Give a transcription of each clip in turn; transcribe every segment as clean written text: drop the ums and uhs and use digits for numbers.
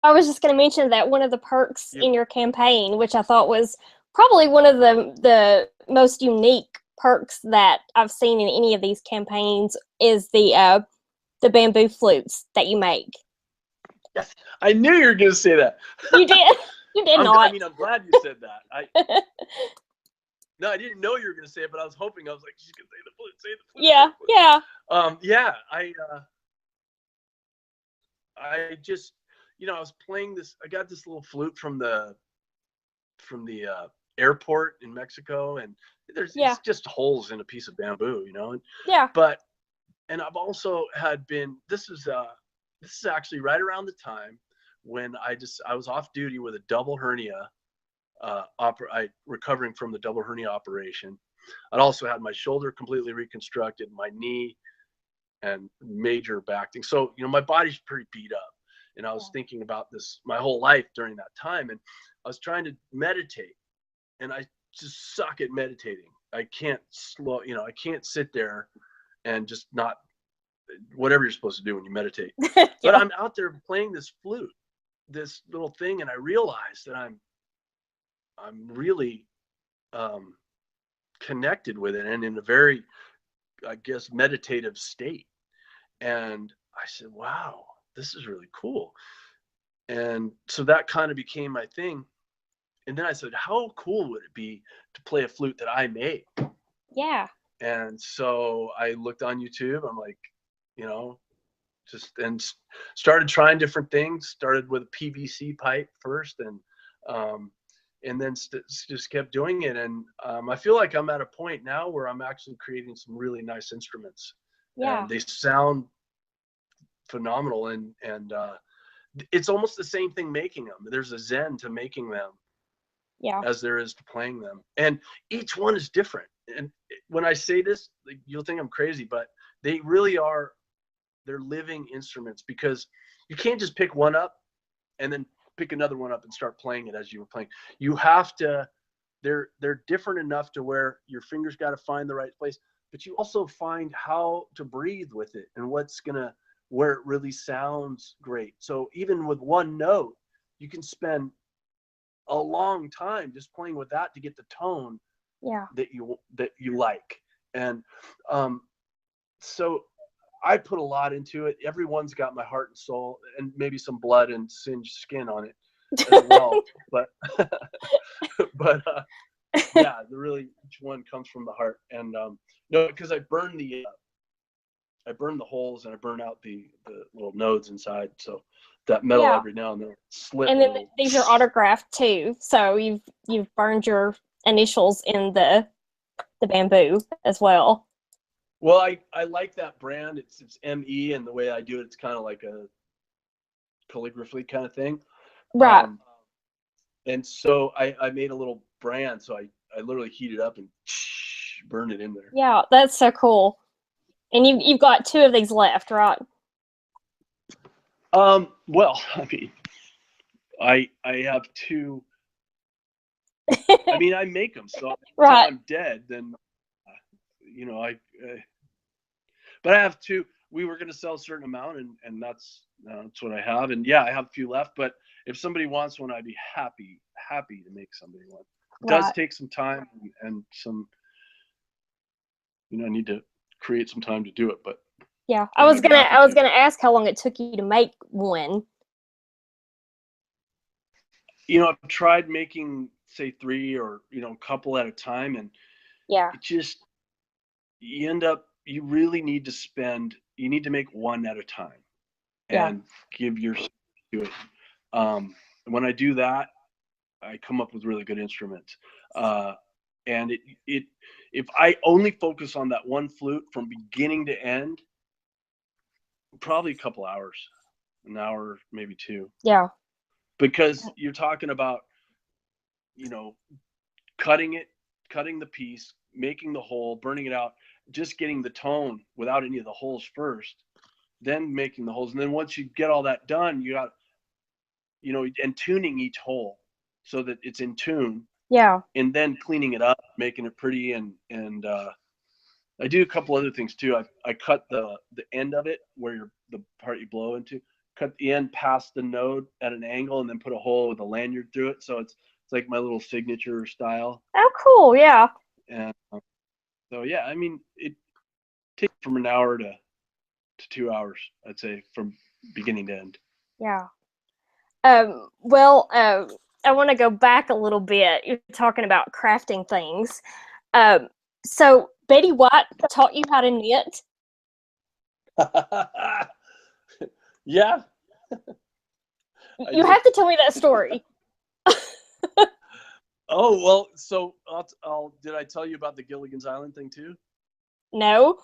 I was just going to mention that one of the perks You, in your campaign, which I thought was probably one of the most unique perks that I've seen in any of these campaigns, is the bamboo flutes that you make. yes, I knew you were going to say that. You did. You did not. I mean, I'm glad you said that. No, I didn't know you were going to say it, but I was hoping. I was like, she's going to say the flute, say the flute. Yeah, yeah. Yeah, I just, I was playing this. I got this little flute from the airport in Mexico, and it's just holes in a piece of bamboo, Yeah. But and I've also had been. This is actually right around the time when I was off duty with a double hernia. Recovering from the double hernia operation. I'd also had my shoulder completely reconstructed, my knee, and major back thing. So, my body's pretty beat up. And I was thinking about this my whole life during that time. And I was trying to meditate, and I just suck at meditating. I can't I can't sit there and just not, whatever you're supposed to do when you meditate. Yeah. But I'm out there playing this flute, this little thing, and I realized that I'm really connected with it, and in a very, I guess, meditative state. And I said, wow, this is really cool. And so that kind of became my thing. And then I said, how cool would it be to play a flute that I made? Yeah. And so I looked on YouTube. I'm like, and started trying different things. Started with a PVC pipe first, and then just kept doing it. And I feel like I'm at a point now where I'm actually creating some really nice instruments. Yeah. And they sound phenomenal. And it's almost the same thing making them. There's a zen to making them, as there is to playing them. And each one is different. And when I say this, you'll think I'm crazy, but they really are. They're living instruments, because you can't just pick one up and then pick another one up and start playing it as you were playing. You have to, they're different enough to where your fingers got to find the right place, but you also find how to breathe with it and where it really sounds great. So even with one note, you can spend a long time just playing with that to get the tone that you like. And so I put a lot into it. Everyone's got my heart and soul, and maybe some blood and singed skin on it as well. But yeah, really each one comes from the heart. And no, because I burn the holes, and I burn out the little nodes inside. So that metal every now and then slip. And then these are autographed too. So you've burned your initials in the bamboo as well. Well, I like that brand. It's ME, and the way I do it, it's kind of like a calligraphy kind of thing. Right. And so I made a little brand. So I literally heat it up and burn it in there. Yeah, that's so cool. And you've got 2 of these left, right? Well, I mean, I have 2. I mean, I make them. So right. Until I'm dead, then but I have 2. We were going to sell a certain amount, and that's what I have. And yeah, I have a few left, but if somebody wants one, I'd be happy to make somebody one. It does take some time and some, I need to create some time to do it, but yeah, I was gonna ask how long it took you to make one. I've tried making, say, 3 or a couple at a time, and it just, you really need to make one at a time and give yourself to it. When I do that, I come up with really good instruments. And if I only focus on that one flute from beginning to end, probably a couple hours, an hour, maybe 2. Yeah. Because you're talking about, cutting the piece, making the hole, burning it out, just getting the tone without any of the holes first, then making the holes. And then once you get all that done, you got, and tuning each hole so that it's in tune. Yeah. And then cleaning it up, making it pretty. And I do a couple other things too. I cut the end of it where the part you blow into, cut the end past the node at an angle and then put a hole with a lanyard through it. So it's like my little signature style. Oh, cool. Yeah. And so, yeah, I mean, it takes from an hour to 2 hours, I'd say, from beginning to end. Yeah. I want to go back a little bit. You're talking about crafting things. So Betty White taught you how to knit? Yeah. You have to tell me that story. Oh, well, so did I tell you about the Gilligan's Island thing too? No.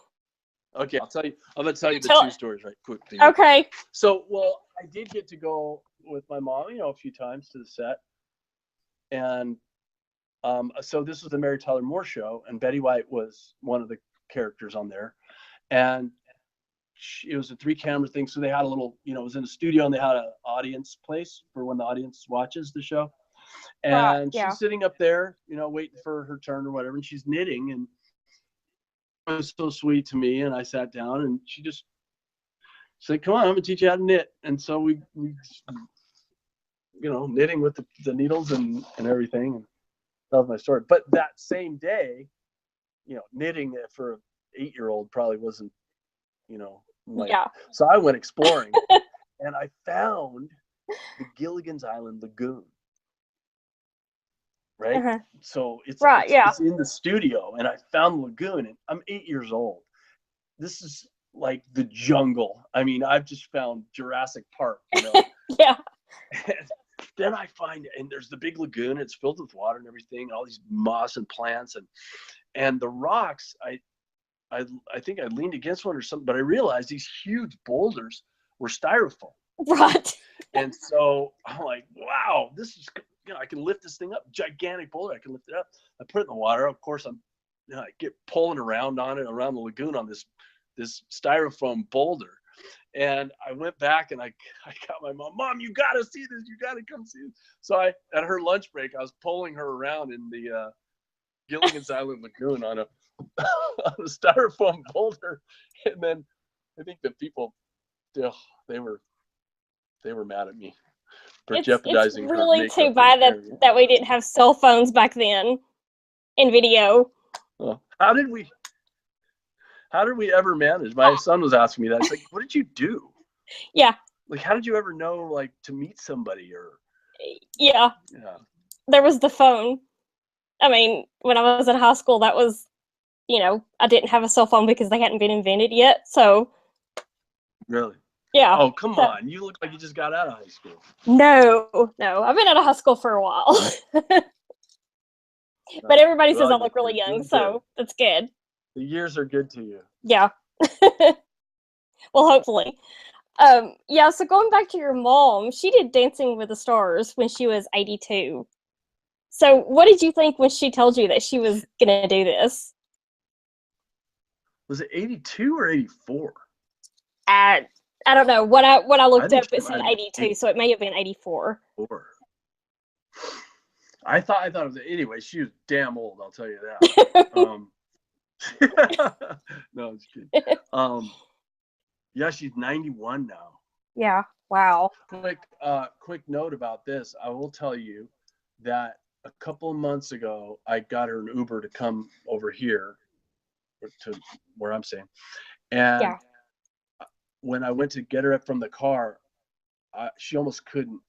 Okay, I'm going to tell you the two stories right quick. Okay. So, well, I did get to go with my mom, a few times to the set. And so this was the Mary Tyler Moore show, and Betty White was one of the characters on there. And it was a 3-camera thing, so they had a little, it was in a studio, and they had an audience place for when the audience watches the show. And she's sitting up there, waiting for her turn or whatever, and she's knitting, and it was so sweet to me. And I sat down, and she said, "Come on, I'm gonna teach you how to knit." And so we knitting with the needles and everything. And that was my story. But that same day, knitting for an 8-year-old probably wasn't, So I went exploring, and I found the Gilligan's Island Lagoon. Right. Uh-huh. So it's in the studio, and I found the lagoon, and I'm 8 years old. This is like the jungle. I mean, I've just found Jurassic Park, Yeah. And then I find, and there's the big lagoon. It's filled with water and everything, all these moss and plants, and the rocks. I think I leaned against one or something, but I realized these huge boulders were styrofoam. Right. And so I'm like, wow, this is. I can lift this thing up, gigantic boulder. I can lift it up. I put it in the water. Of course, I get pulling around on it, around the lagoon on this styrofoam boulder. And I went back and I got my mom, you got to see this. You got to come see it. So at her lunch break, I was pulling her around in the Gilligan's Island Lagoon on a styrofoam boulder. And then I think the people, they were mad at me. It's really too bad that we didn't have cell phones back then in video. How did we ever manage? My son was asking me that. It's like, what did you do? Yeah. Like, how did you ever know, to meet somebody or? Yeah. There was the phone. I mean, when I was in high school, that was, I didn't have a cell phone because they hadn't been invented yet. So. Really? Yeah. Oh, come on. You look like you just got out of high school. No. I've been out of high school for a while. But everybody says I look really young, so that's good. The years are good to you. Yeah. Well, hopefully. So going back to your mom, she did Dancing with the Stars when she was 82. So what did you think when she told you that she was going to do this? Was it 82 or 84? I don't know. What I looked up, it said 82, so it may have been 84. I thought it was, anyway, she was damn old, I'll tell you that. No, it's good. Yeah, she's 91 now. Yeah, wow. Quick note about this. I will tell you that a couple of months ago, I got her an Uber to come over here to where I'm staying. And when I went to get her up from the car, she almost couldn't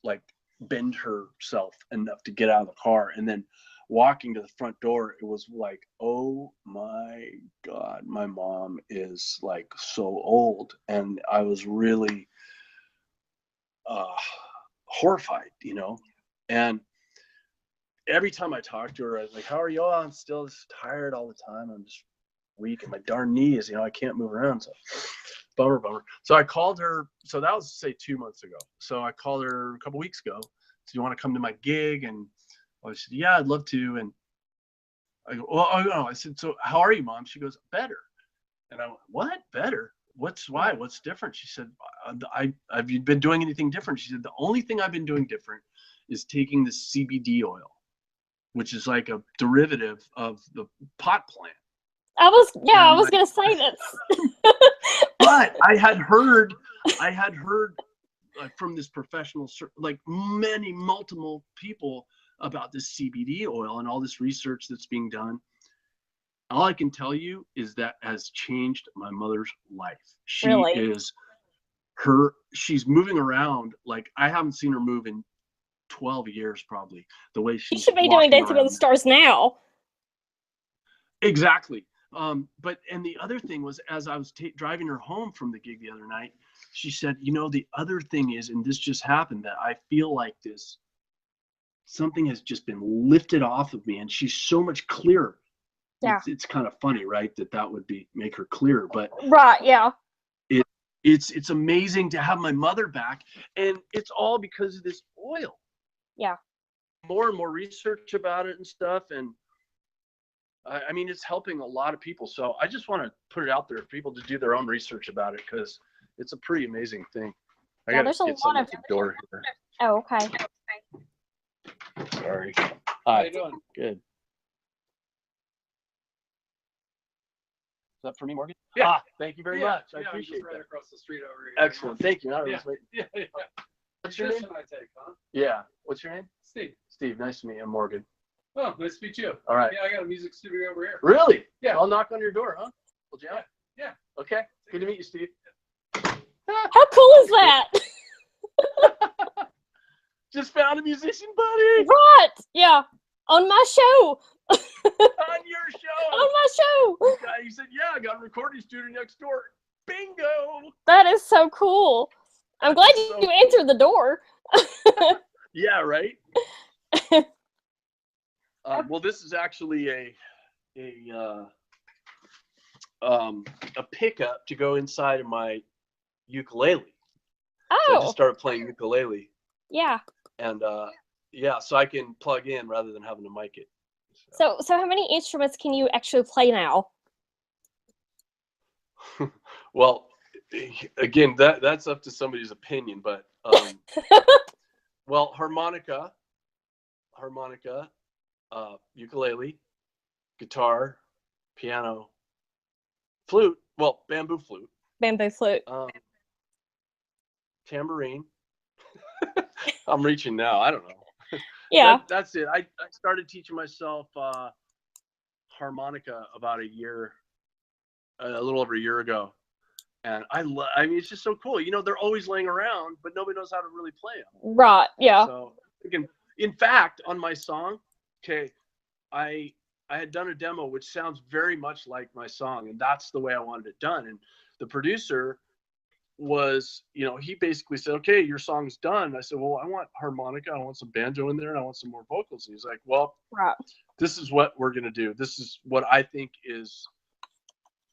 bend herself enough to get out of the car. And then walking to the front door, it was like, oh my God, my mom is so old. And I was really horrified, and every time I talked to her, I was like, how are you? I'm still just tired all the time. I'm just weak, and my darn knees, I can't move around. So bummer. So I called her. So that was, say, 2 months ago. So I called her a couple weeks ago. So you want to come to my gig? And I said, yeah, I'd love to. And I go, well, I said, so how are you, Mom? She goes, better. And I went, what? Better? Why? What's different? She said, have you been doing anything different? She said, the only thing I've been doing different is taking this CBD oil, which is like a derivative of the pot plant. I was going to say this. But I had heard from this professional, like multiple people about this CBD oil and all this research that's being done. All I can tell you is that has changed my mother's life. She's moving around like I haven't seen her move in 12 years probably. The way she should be doing Dancing with the Stars now. Exactly. But the other thing was, as I was driving her home from the gig the other night, she said, you know, the other thing is, and this just happened, that I feel like something has just been lifted off of me, and she's so much clearer. Yeah. It's kind of funny, right? That would make her clearer, but right, yeah. It's amazing to have my mother back, and it's all because of this oil. Yeah. More and more research about it and stuff, and I mean, it's helping a lot of people. So I just want to put it out there for people to do their own research about it, because it's a pretty amazing thing. There's a lot of door here. Oh, okay. Sorry. Hi. How you doing? Good. Is that for me, Morgan? Yeah. Thank you very much. I appreciate it. Right across the street over here. Excellent. Thank you. Yeah. What's your name? I take, huh? Yeah. What's your name? Steve. Steve. Nice to meet you. I'm Morgan. Oh, nice to meet you. All right. Yeah, I got a music studio over here. Really? Yeah. I'll knock on your door, huh? Well, yeah. Okay. Good to meet you, Steve. How cool is that? Just found a musician buddy. Right. Yeah. On my show. On your show. On my show. He said, yeah, I got a recording studio next door. Bingo. That is so cool. I'm glad you answered the door. Yeah, right? Well, this is actually a pickup to go inside of my ukulele. Oh. So I just started playing ukulele. Yeah. And yeah, so I can plug in rather than having to mic it. So how many instruments can you actually play now? Well, again, that's up to somebody's opinion, but well, harmonica, ukulele, guitar, piano, flute. Well, bamboo flute. Bamboo flute. Tambourine. I'm reaching now. I don't know. Yeah. That's it. I started teaching myself harmonica about a little over a year ago. And I mean, it's just so cool. You know, they're always laying around, but nobody knows how to really play them. Right. Yeah. So, in fact, on my song, I had done a demo which sounds very much like my song, and that's the way I wanted it done. And the producer was, you know, he basically said, okay, your song's done. I said, well, I want harmonica, I want some banjo in there, and I want some more vocals. And he's like, well, right. This is what we're going to do. This is what I think is,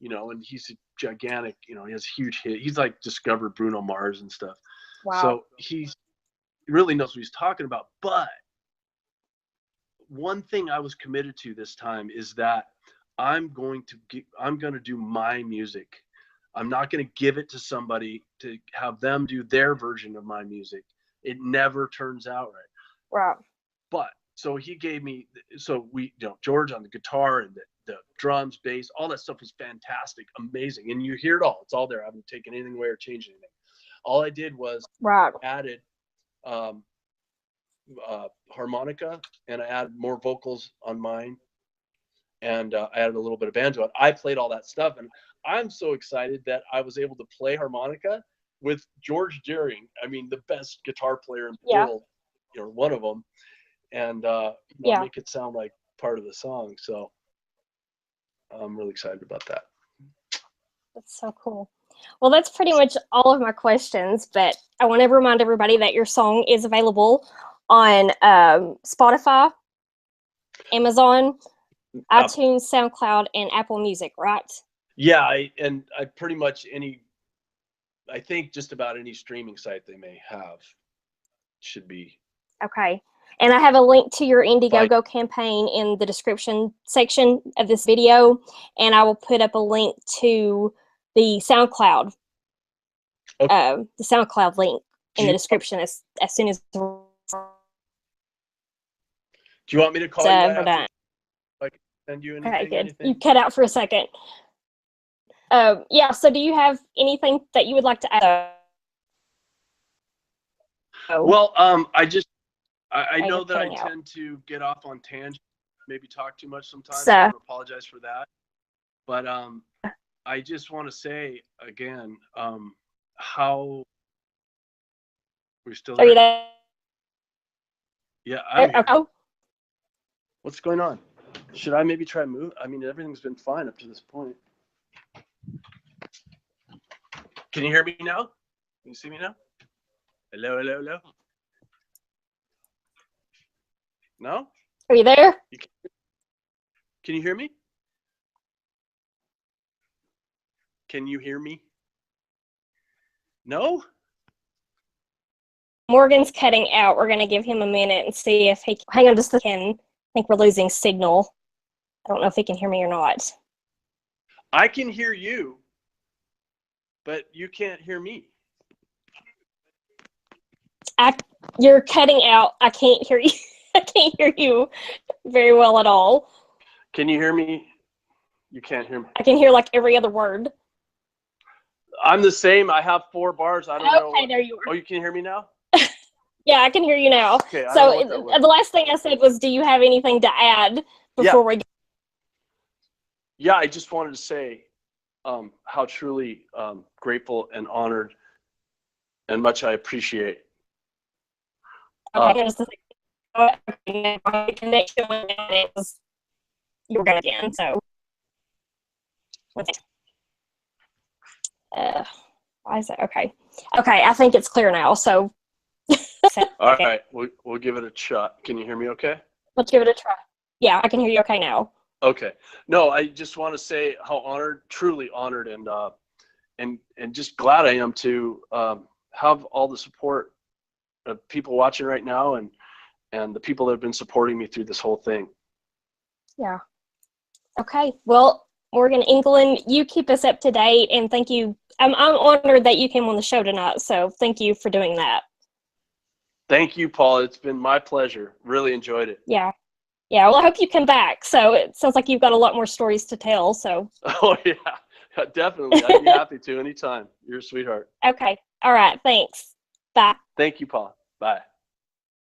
you know, and he's a gigantic, you know, he has huge hit. He's like discovered Bruno Mars and stuff. Wow. So he really knows what he's talking about. But one thing I was committed to this time is that I'm going to do my music. I'm not going to give it to somebody to have them do their version of my music. It never turns out right. Right. But so he gave me, so we, you know, George on the guitar and the drums, bass, all that stuff was fantastic, amazing. And you hear it all. It's all there. I haven't taken anything away or changed anything. All I did was added harmonica, and I added more vocals on mine, and I added a little bit of banjo. I played all that stuff, and I'm so excited that I was able to play harmonica with George Deering. I mean, the best guitar player in the world, you know, one of them, and make it sound like part of the song. So I'm really excited about that. That's so cool. Well, that's pretty much all of my questions, but I want to remind everybody that your song is available on Spotify, Amazon, iTunes, SoundCloud, and Apple Music, right? Yeah, I pretty much I think just about any streaming site they may have should be. Okay. And I have a link to your Indiegogo campaign in the description section of this video, and I will put up a link to the SoundCloud, the SoundCloud link in the description as soon as. Do you want me to call you after? Like, send you anything? Okay, good. Anything? You cut out for a second. Yeah. So, do you have anything that you would like to add? Well, I know that I tend to get off on tangents, maybe talk too much sometimes. So I apologize for that. But I just want to say again, how we're still there. Are you there? Yeah, I'm here. Oh. What's going on? Should I maybe try move? I mean, everything's been fine up to this point. Can you hear me now? Can you see me now? Hello, hello, hello. No? Are you there? Can you hear me? Can you hear me? No? Morgan's cutting out. We're going to give him a minute and see if he can. Hang on just a second. I think we're losing signal. I don't know if he can hear me or not. I can hear you, but you can't hear me. You're cutting out. I can't hear you. I can't hear you very well at all. Can you hear me? You can't hear me. I can hear like every other word. I'm the same. I have 4 bars. I don't know. Okay, there you are. Oh, you can hear me now? Yeah, I can hear you now. Okay, so the last thing I said was, do you have anything to add before we go? Yeah, I just wanted to say how truly grateful and honored and much I appreciate. Okay, just a second. My connection went down. You were going again, so. Why is it? Okay. Okay, I think it's clear now, so. All right, we'll give it a shot. Can you hear me okay? Let's give it a try. Yeah, I can hear you okay now. Okay. No, I just want to say how honored, truly honored, and just glad I am to have all the support of people watching right now and the people that have been supporting me through this whole thing. Yeah. Okay. Well, Morgan Englund, you keep us up to date, and thank you. I'm honored that you came on the show tonight, so thank you for doing that. Thank you, Paula. It's been my pleasure. Really enjoyed it. Yeah. Yeah. Well, I hope you come back. So it sounds like you've got a lot more stories to tell. So. Oh, yeah. Definitely. I'd be happy to anytime. You're a sweetheart. Okay. All right. Thanks. Bye. Thank you, Paula. Bye.